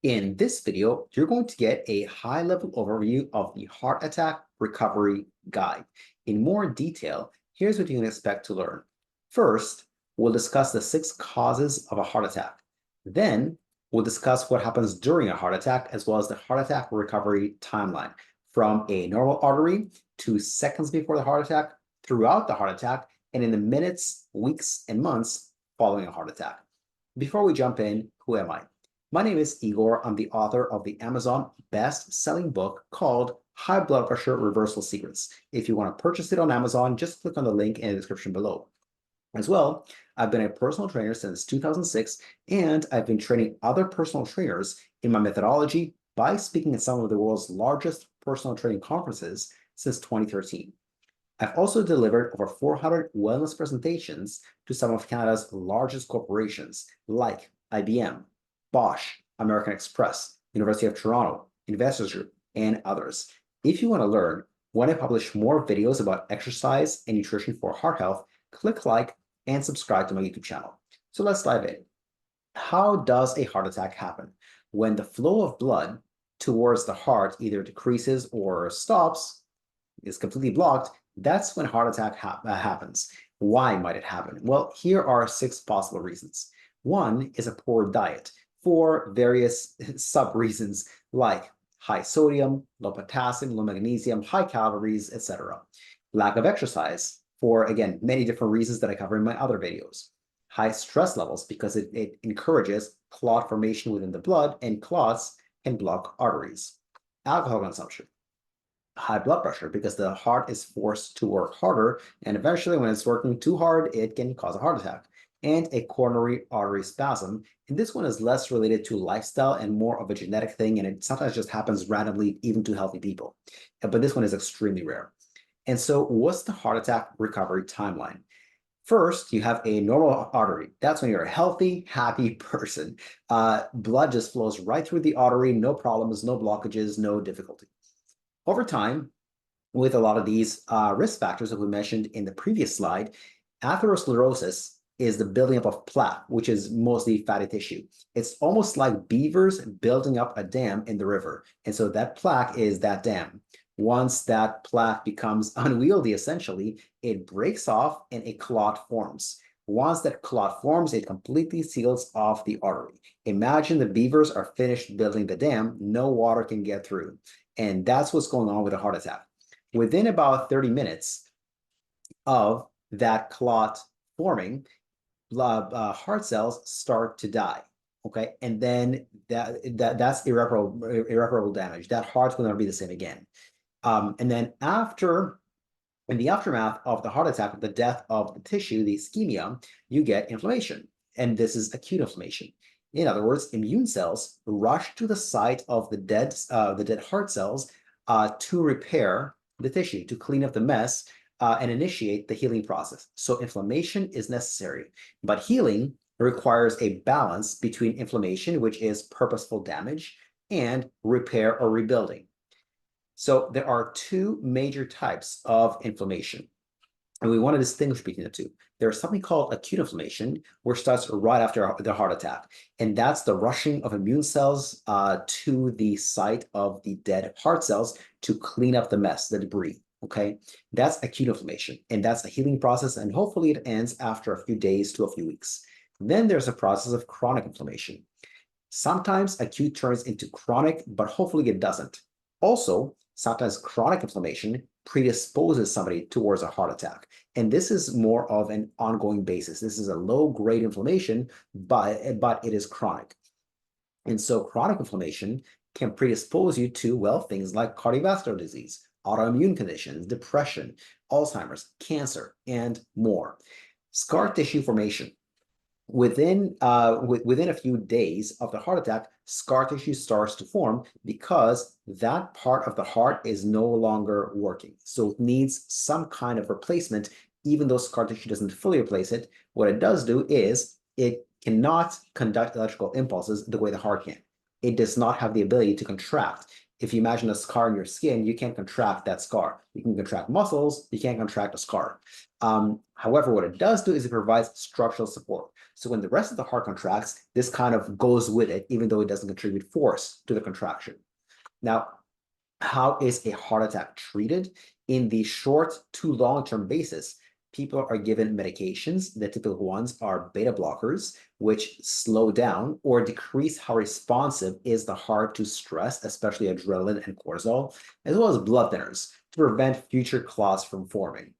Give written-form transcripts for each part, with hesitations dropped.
In this video, you're going to get a high-level overview of the Heart Attack Recovery Guide. In more detail, here's what you can expect to learn. First, we'll discuss the 6 causes of a heart attack. Then, we'll discuss what happens during a heart attack, as well as the heart attack recovery timeline, from a normal artery to seconds before the heart attack, throughout the heart attack, and in the minutes, weeks, and months following a heart attack. Before we jump in, who am I? My name is Igor. I'm the author of the Amazon best-selling book called High Blood Pressure Reversal Secrets. If you want to purchase it on Amazon, just click on the link in the description below. As well, I've been a personal trainer since 2006, and I've been training other personal trainers in my methodology by speaking at some of the world's largest personal training conferences since 2013. I've also delivered over 400 wellness presentations to some of Canada's largest corporations like IBM, Bosch, American Express, University of Toronto, Investors Group, and others. If you want to learn when I publish more videos about exercise and nutrition for heart health, click like and subscribe to my YouTube channel. So let's dive in. How does a heart attack happen? When the flow of blood towards the heart either decreases or stops, is completely blocked, that's when heart attack happens. Why might it happen? Well, here are 6 possible reasons. One is a poor diet, for various sub-reasons like high sodium, low potassium, low magnesium, high calories, etc. Lack of exercise, for, again, many different reasons that I cover in my other videos. High stress levels, because it encourages clot formation within the blood, and clots can block arteries. Alcohol consumption. High blood pressure, because the heart is forced to work harder, and eventually when it's working too hard, it can cause a heart attack. And a coronary artery spasm, and this one is less related to lifestyle and more of a genetic thing, and it sometimes just happens randomly even to healthy people. But this one is extremely rare. And so what's the heart attack recovery timeline? First, you have a normal artery. That's when you're a healthy, happy person. Blood just flows right through the artery, no problems, no blockages, no difficulty. Over time, with a lot of these risk factors that we mentioned in the previous slide, atherosclerosis is the building up of plaque, which is mostly fatty tissue. It's almost like beavers building up a dam in the river. And so that plaque is that dam. Once that plaque becomes unwieldy, essentially, it breaks off and a clot forms. Once that clot forms, it completely seals off the artery. Imagine the beavers are finished building the dam, no water can get through. And that's what's going on with a heart attack. Within about 30 minutes of that clot forming, heart cells start to die. Okay, and then that's irreparable damage. That heart's will never be the same again. And then in the aftermath of the heart attack, the death of the tissue, the ischemia, you get inflammation, and this is acute inflammation. In other words, immune cells rush to the site of the dead heart cells to repair the tissue, to clean up the mess, and initiate the healing process. So inflammation is necessary, but healing requires a balance between inflammation, which is purposeful damage, and repair or rebuilding. So there are 2 major types of inflammation, and we want to distinguish between the 2. There's something called acute inflammation, which starts right after the heart attack, and that's the rushing of immune cells to the site of the dead heart cells to clean up the mess, the debris. Okay, that's acute inflammation, and that's a healing process, and hopefully it ends after a few days to a few weeks. Then there's a process of chronic inflammation. Sometimes acute turns into chronic, but hopefully it doesn't. Also, sometimes chronic inflammation predisposes somebody towards a heart attack. And this is more of an ongoing basis. This is a low-grade inflammation, but it is chronic. And so chronic inflammation can predispose you to, well, things like cardiovascular disease, autoimmune conditions, depression, Alzheimer's, cancer, and more. Scar tissue formation. Within a few days of the heart attack, scar tissue starts to form because that part of the heart is no longer working. So it needs some kind of replacement, even though scar tissue doesn't fully replace it. What it does do is it cannot conduct electrical impulses the way the heart can. It does not have the ability to contract. if you imagine a scar in your skin, you can't contract that scar. You can contract muscles, you can't contract a scar. However, what it does do is it provides structural support. So when the rest of the heart contracts, this kind of goes with it, even though it doesn't contribute force to the contraction. Now, how is a heart attack treated? In the short to long-term basis, people are given medications. The typical ones are beta blockers, which slow down or decrease how responsive is the heart to stress, especially adrenaline and cortisol, as well as blood thinners to prevent future clots from forming.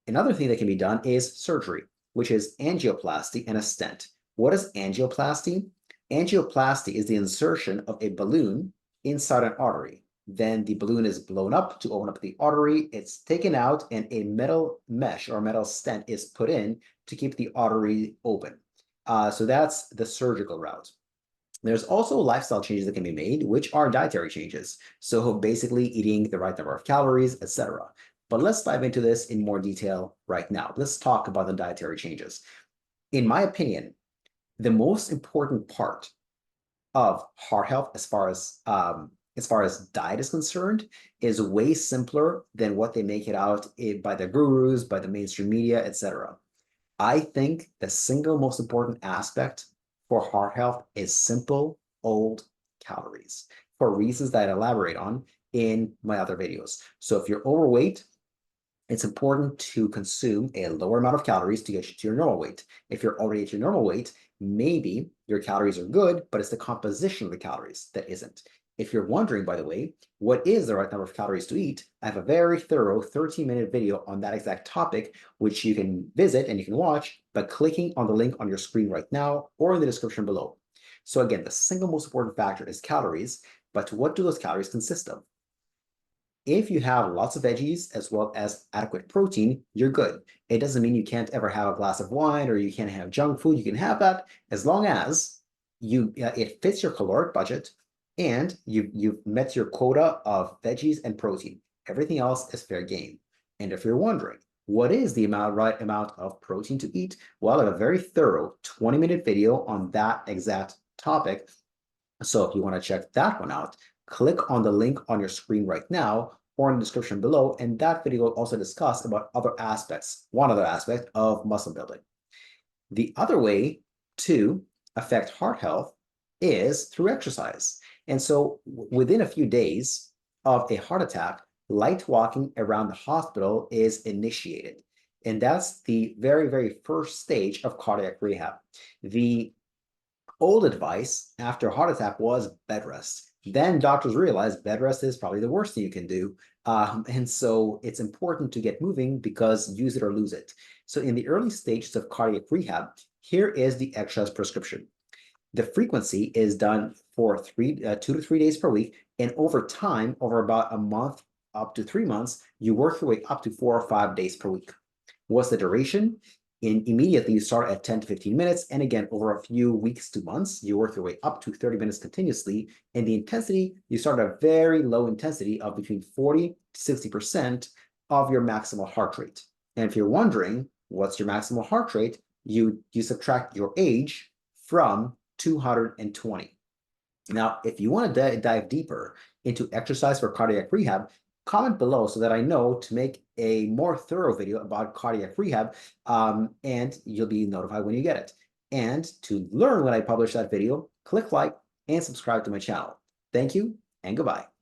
Another thing that can be done is surgery, which is angioplasty and a stent. What is angioplasty? Angioplasty is the insertion of a balloon inside an artery. Then the balloon is blown up to open up the artery. It's taken out and a metal mesh or metal stent is put in to keep the artery open. So that's the surgical route. There's also lifestyle changes that can be made, which are dietary changes. So basically eating the right number of calories, etc. But let's dive into this in more detail right now. Let's talk about the dietary changes. In my opinion, the most important part of heart health as far as diet is concerned is way simpler than what they make it out by the gurus, by the mainstream media, etc. I think the single most important aspect for heart health is simple old calories for reasons that I elaborate on in my other videos. So if you're overweight, it's important to consume a lower amount of calories to get you to your normal weight. If you're already at your normal weight, maybe your calories are good, but it's the composition of the calories that isn't. If you're wondering, by the way, what is the right number of calories to eat, I have a very thorough 13-minute video on that exact topic, which you can visit and you can watch by clicking on the link on your screen right now or in the description below. So again, the single most important factor is calories, but what do those calories consist of? If you have lots of veggies as well as adequate protein, you're good. It doesn't mean you can't ever have a glass of wine or you can't have junk food. You can have that as long as it fits your caloric budget and you've met your quota of veggies and protein. Everything else is fair game. And if you're wondering, what is the right amount of protein to eat? Well, I have a very thorough 20-minute video on that exact topic. So if you want to check that one out, click on the link on your screen right now or in the description below, and that video will also discuss about one other aspect of muscle building. The other way to affect heart health is through exercise. And so within a few days of a heart attack, light walking around the hospital is initiated. And that's the very, very first stage of cardiac rehab. The old advice after a heart attack was bed rest. Then doctors realized bed rest is probably the worst thing you can do. And so it's important to get moving because use it or lose it. So in the early stages of cardiac rehab, here is the exercise prescription. The frequency is done for 2 to 3 days per week. And over time, over about a month up to 3 months, you work your way up to 4 or 5 days per week. What's the duration? Immediately, you start at 10 to 15 minutes. And again, over a few weeks to months, you work your way up to 30 minutes continuously. And the intensity, you start at a very low intensity of between 40 to 60% of your maximal heart rate. And if you're wondering, what's your maximal heart rate? You subtract your age from 220. Now, if you want to dive deeper into exercise for cardiac rehab, comment below so that I know to make a more thorough video about cardiac rehab, and you'll be notified when you get it. And to learn when I publish that video, click like and subscribe to my channel. Thank you and goodbye.